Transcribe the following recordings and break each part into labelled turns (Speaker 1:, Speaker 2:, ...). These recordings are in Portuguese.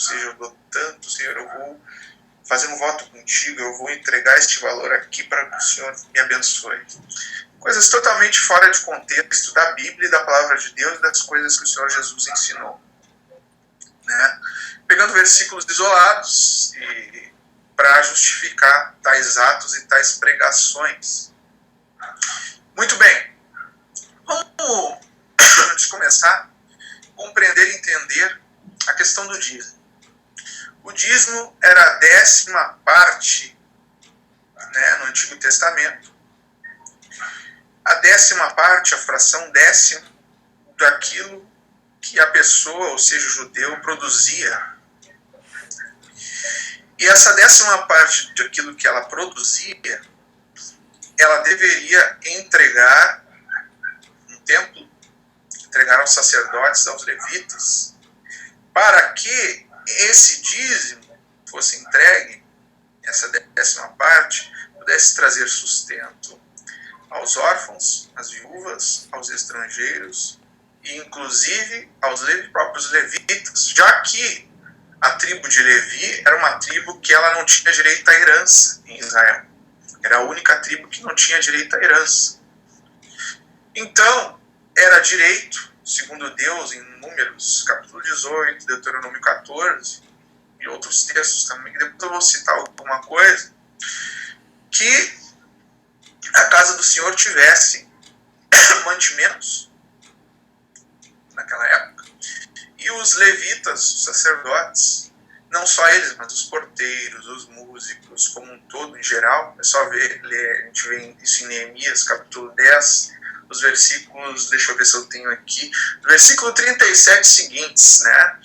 Speaker 1: seja, eu dou tanto, Senhor, eu vou fazer um voto contigo, eu vou entregar este valor aqui para que o Senhor me abençoe. Coisas totalmente fora de contexto da Bíblia e da Palavra de Deus e das coisas que o Senhor Jesus ensinou. Né? Pegando versículos isolados para justificar tais atos e tais pregações. Muito bem. Vamos, antes de começar, compreender e entender a questão do dízimo. O dízimo era a 10ª parte, né, no Antigo Testamento. A 10ª parte, a fração 10ª daquilo que a pessoa, ou seja, o judeu, produzia. E essa 10ª parte daquilo que ela produzia, ela deveria entregar no templo, entregar aos sacerdotes, aos levitas, para que esse dízimo fosse entregue, essa 10ª parte, pudesse trazer sustento aos órfãos, às viúvas, aos estrangeiros e inclusive aos próprios levitas, já que a tribo de Levi era uma tribo que ela não tinha direito à herança em Israel. Era a única tribo que não tinha direito à herança. Então, era direito, segundo Deus, em Números, capítulo 18, Deuteronômio 14, e outros textos também, que depois eu vou citar alguma coisa, que a casa do Senhor tivesse mantimentos, naquela época, e os levitas, os sacerdotes, não só eles, mas os porteiros, os músicos, como um todo, em geral, é só ler, a gente vê isso em Neemias, capítulo 10, os versículos, deixa eu ver se eu tenho aqui, versículo 37 seguintes, né?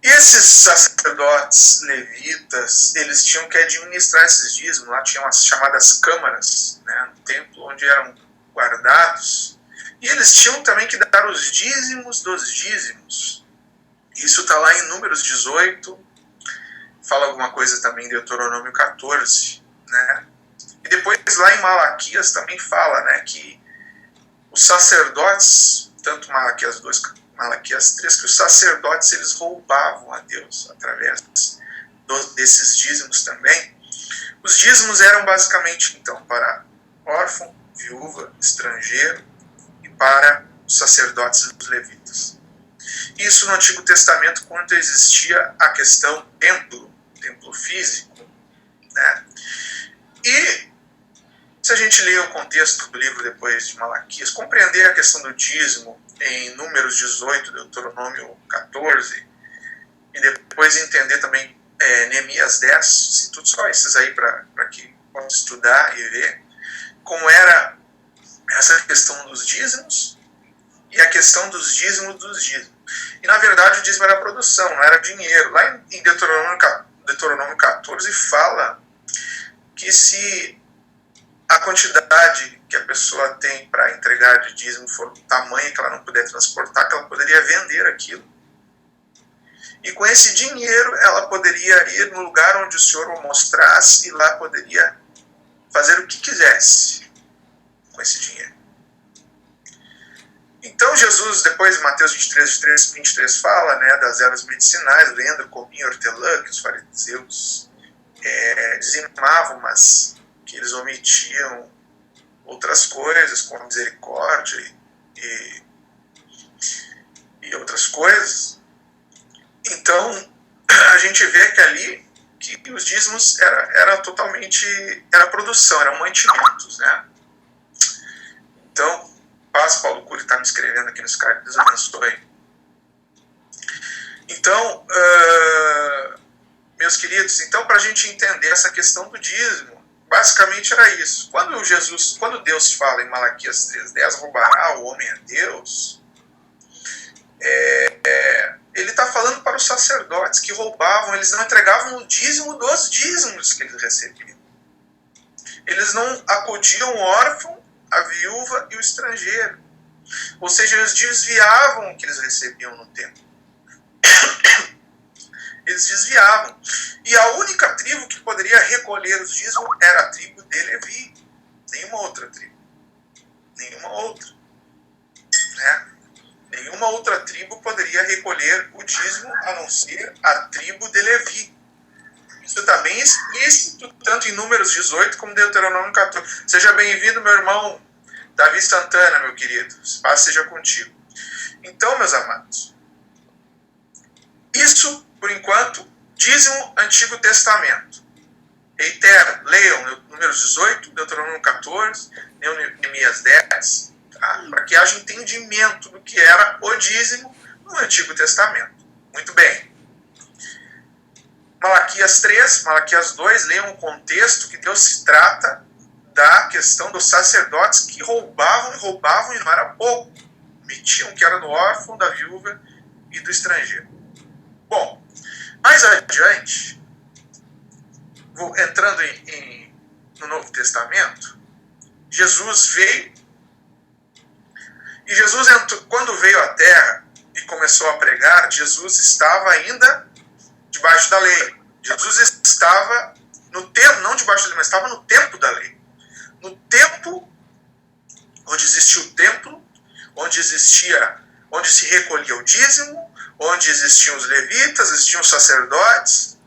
Speaker 1: E esses sacerdotes levitas, eles tinham que administrar esses dízimos, lá tinham as chamadas câmaras, né, no templo, onde eram guardados, e eles tinham também que dar os dízimos dos dízimos. Isso está lá em Números 18, fala alguma coisa também em Deuteronômio 14, né? E depois lá em Malaquias também fala, né, que os sacerdotes, tanto Malaquias 2 quanto Malaquias 3, que os sacerdotes eles roubavam a Deus através desses dízimos também. Os dízimos eram basicamente, então, para órfão, viúva, estrangeiro e para os sacerdotes e os levitas. Isso no Antigo Testamento, quando existia a questão templo físico, né? E se a gente ler o contexto do livro depois de Malaquias, compreender a questão do dízimo em Números 18, Deuteronômio 14, e depois entender também Neemias 10, cito só esses aí para que possa estudar e ver como era essa questão dos dízimos e a questão dos dízimos dos dízimos. E na verdade o dízimo era produção, não era dinheiro. Lá em Deuteronômio 14 fala que se a quantidade que a pessoa tem para entregar de dízimo for tamanha que ela não puder transportar, que ela poderia vender aquilo. E com esse dinheiro ela poderia ir no lugar onde o Senhor o mostrasse e lá poderia fazer o que quisesse com esse dinheiro. Então Jesus, depois em Mateus 23 fala, né, das ervas medicinais, lembra, cominho, hortelã, que os fariseus dizimavam, mas que eles omitiam outras coisas, como misericórdia e outras coisas. Então, a gente vê que ali que os dízimos era totalmente, era produção, eram mantimentos, né? Então, paz, Paulo Cury está me escrevendo aqui no Skype, Deus abençoe. Então, meus queridos, então para a gente entender essa questão do dízimo, basicamente era isso. Quando Deus fala em Malaquias 3:10, roubará o homem a Deus, ele está falando para os sacerdotes que roubavam, eles não entregavam o dízimo dos dízimos que eles recebiam. Eles não acudiam o órfão, a viúva e o estrangeiro. Ou seja, eles desviavam o que eles recebiam no templo. Eles desviavam. E a única tribo que poderia recolher os dízimos era a tribo de Levi. Nenhuma outra tribo. Nenhuma outra. Né? Nenhuma outra tribo poderia recolher o dízimo a não ser a tribo de Levi. Isso está bem explícito, tanto em Números 18 como em Deuteronômio 14. Seja bem-vindo, meu irmão Davi Santana, meu querido. Paz seja contigo. Então, meus amados, isso, por enquanto, dízimo Antigo Testamento. Reitero, leiam Números 18, Deuteronômio 14, Neemias 10, tá? Para que haja entendimento do que era o dízimo no Antigo Testamento. Muito bem. Malaquias 3, Malaquias 2, leiam o contexto que Deus se trata da questão dos sacerdotes que roubavam e não era pouco. Metiam o que era do órfão, da viúva e do estrangeiro. Bom, mais adiante, entrando no Novo Testamento, Jesus veio, e Jesus, quando veio à Terra e começou a pregar, Jesus estava ainda debaixo da lei. Jesus estava no tempo, não debaixo da lei, mas estava no tempo da lei. No tempo onde existia o templo, onde se recolhia o dízimo, onde existiam os levitas, existiam os sacerdotes.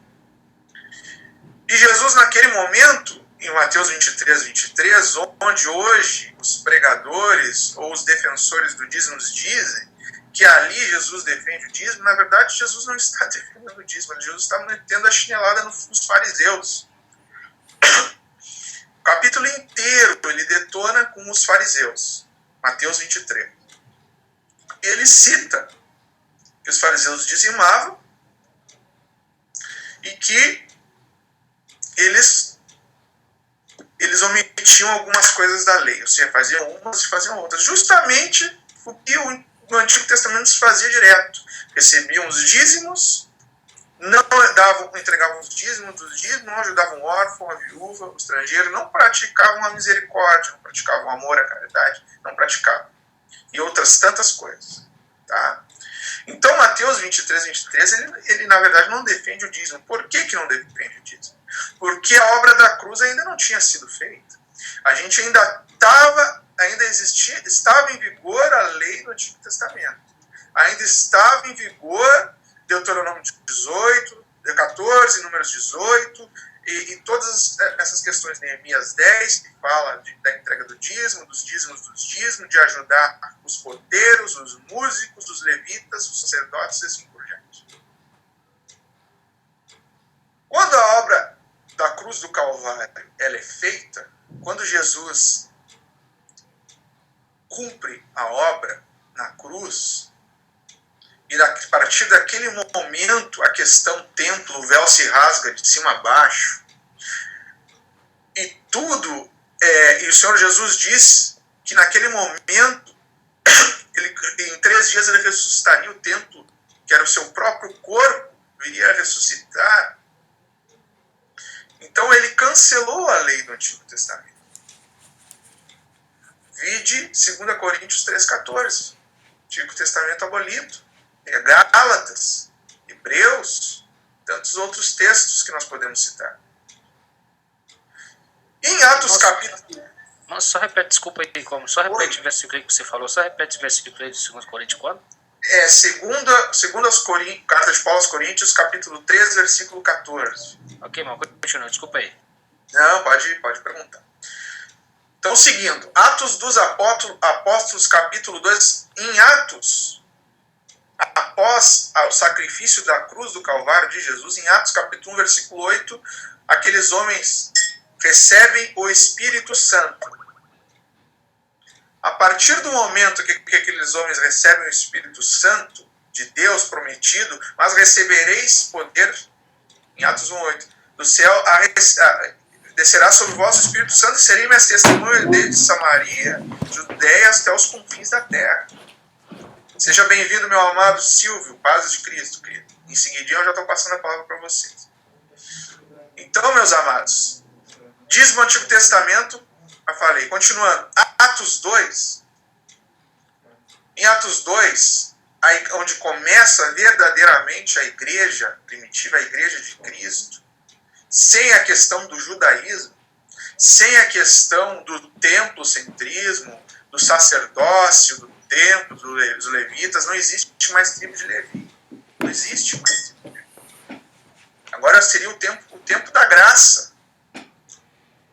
Speaker 1: E Jesus, naquele momento, em Mateus 23, 23, onde hoje os pregadores ou os defensores do dízimo dizem que ali Jesus defende o dízimo, na verdade Jesus não está defendendo o dízimo, Jesus está metendo a chinelada nos fariseus. O capítulo inteiro ele detona com os fariseus, Mateus 23. Ele cita que os fariseus dizimavam e que eles omitiam algumas coisas da lei, ou seja, faziam umas e faziam outras. Justamente o que no Antigo Testamento se fazia direto. Recebiam os dízimos, não entregavam os dízimos dos dízimos, não ajudavam o órfão, a viúva, o estrangeiro, não praticavam a misericórdia, não praticavam o amor, a caridade, não praticavam. E outras tantas coisas. Tá? Então, Mateus 23, 23, ele na verdade não defende o dízimo. Por que não defende o dízimo? Porque a obra da cruz ainda não tinha sido feita. A gente estava em vigor a lei do Antigo Testamento. Ainda estava em vigor Deuteronômio 18, 14, Números 18, e todas essas questões de Neemias 10, que fala da entrega do dízimo, dos dízimos, de ajudar os porteiros, os músicos, os levitas, os sacerdotes e assim por diante. Quando a obra da cruz do Calvário ela é feita, quando Jesus cumpre a obra na cruz, e a partir daquele momento a questão templo, o véu se rasga de cima a baixo, e tudo, e o Senhor Jesus diz que naquele momento, em 3 dias ele ressuscitaria o templo, que era o seu próprio corpo, viria a ressuscitar. Então ele cancelou a lei do Antigo Testamento. Vide 2 Coríntios 3,14. Antigo Testamento abolido. Gálatas, Hebreus, tantos outros textos que nós podemos citar. Em Atos capítulo...
Speaker 2: Só repete, desculpa aí, só repete o versículo que você falou, só repete o versículo aí de 2 Coríntios quando?
Speaker 1: Segundo as Carta de Paulo aos Coríntios, capítulo 3, versículo 14.
Speaker 2: Ok, mas continua, desculpa aí.
Speaker 1: Não, pode perguntar. Então, seguindo, Atos dos Apóstolos, capítulo 2, em Atos, após o sacrifício da cruz do Calvário de Jesus, em Atos capítulo 1, versículo 8, aqueles homens recebem o Espírito Santo. A partir do momento que aqueles homens recebem o Espírito Santo de Deus prometido, mas recebereis poder, em Atos 1, 8, do céu descerá sobre vós o Espírito Santo e sereis minhas testemunhas desde Samaria, Judeia, até os confins da terra. Seja bem-vindo, meu amado Silvio, paz de Cristo, querido. Em seguidinho eu já estou passando a palavra para vocês. Então, meus amados, diz o Antigo Testamento, eu falei, continuando, Atos 2, em Atos 2, onde começa verdadeiramente a igreja primitiva, a igreja de Cristo, sem a questão do judaísmo, sem a questão do templocentrismo, do sacerdócio, templo, dos levitas, não existe mais tribo de Levi. Não existe mais tribo de Levi. Agora seria o tempo da graça.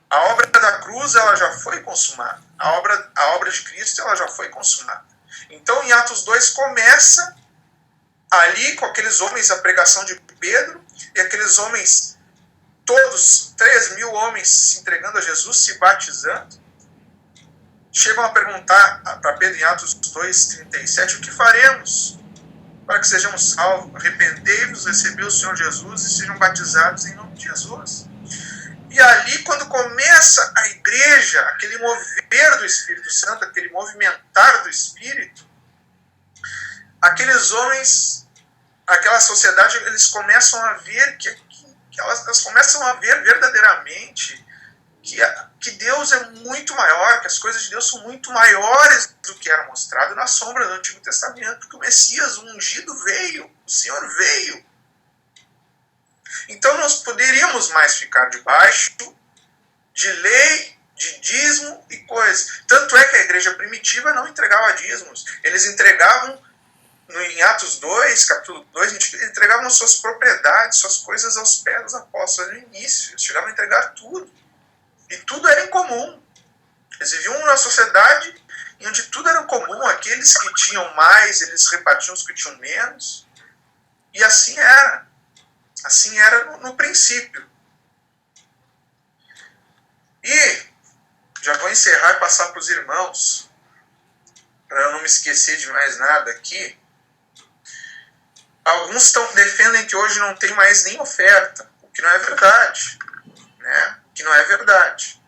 Speaker 1: A obra da cruz ela já foi consumada. A obra de Cristo ela já foi consumada. Então, em Atos 2 começa ali com aqueles homens, a pregação de Pedro, e aqueles homens, todos, 3.000 homens se entregando a Jesus, se batizando. Chegam a perguntar para Pedro em Atos 2:37, o que faremos para que sejamos salvos? Arrependei-vos, recebei o Senhor Jesus e sejam batizados em nome de Jesus. E ali, quando começa a igreja, aquele mover do Espírito Santo, aquele movimentar do Espírito, aqueles homens, aquela sociedade, eles começam a ver elas começam a ver verdadeiramente que Deus é muito maior, que as coisas de Deus são muito maiores do que era mostrado na sombra do Antigo Testamento, porque o Messias, o ungido, veio, o Senhor veio. Então nós poderíamos mais ficar debaixo de lei, de dízimo e coisas. Tanto é que a igreja primitiva não entregava dízimos. Eles entregavam, em Atos 2, capítulo 2, eles entregavam suas propriedades, suas coisas aos pés dos apóstolos no início. Eles chegavam a entregar tudo. E tudo era em comum. Eles viviam numa sociedade onde tudo era comum. Aqueles que tinham mais, eles repartiam os que tinham menos. E assim era. Assim era no princípio. E já vou encerrar e passar para os irmãos, para eu não me esquecer de mais nada aqui. Alguns defendem que hoje não tem mais nem oferta, o que não é verdade. Né? O que não é verdade.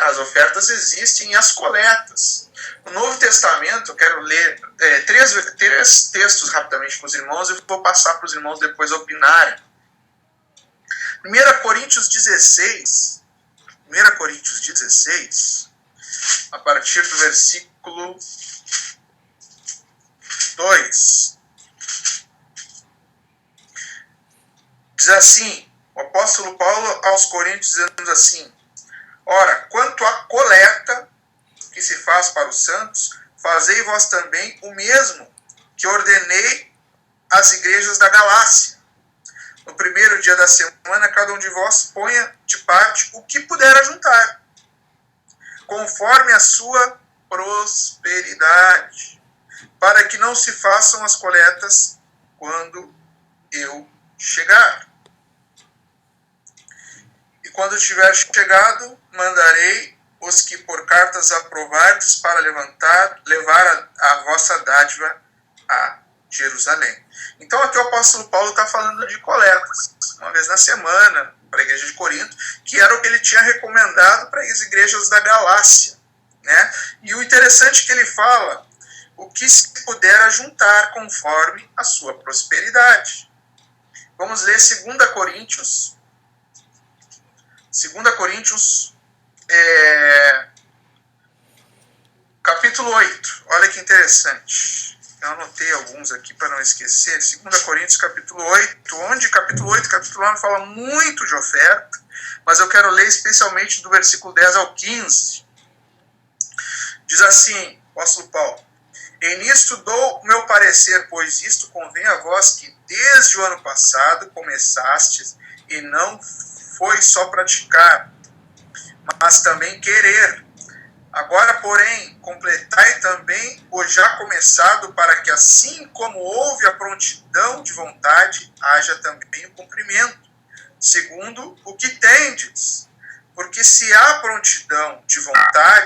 Speaker 1: As ofertas existem e as coletas. No Novo Testamento, eu quero ler três textos rapidamente para os irmãos e vou passar para os irmãos depois opinarem. 1 Coríntios 16, a partir do versículo 2, diz assim, o apóstolo Paulo aos Coríntios dizendo assim, ora, quanto à coleta que se faz para os santos, fazei vós também o mesmo que ordenei às igrejas da Galácia. No primeiro dia da semana, cada um de vós ponha de parte o que puder ajuntar, conforme a sua prosperidade, para que não se façam as coletas quando eu chegar. E quando tiver chegado, mandarei os que por cartas aprovardes para levar a vossa dádiva a Jerusalém. Então aqui o apóstolo Paulo está falando de coletas, uma vez na semana, para a igreja de Corinto, que era o que ele tinha recomendado para as igrejas da Galácia. Né? E o interessante é que ele fala o que se puder ajuntar conforme a sua prosperidade. Vamos ler 2 Coríntios. 2 Coríntios, capítulo 8. Olha que interessante. Eu anotei alguns aqui para não esquecer. 2 Coríntios, capítulo 8, onde capítulo 8 e capítulo 9 fala muito de oferta, mas eu quero ler especialmente do versículo 10 ao 15. Diz assim, apóstolo Paulo, e nisto dou o meu parecer, pois isto convém a vós que desde o ano passado começastes e não foi só praticar, mas também querer. Agora, porém, completai também o já começado, para que assim como houve a prontidão de vontade, haja também o cumprimento, segundo o que tendes. Porque se há prontidão de vontade,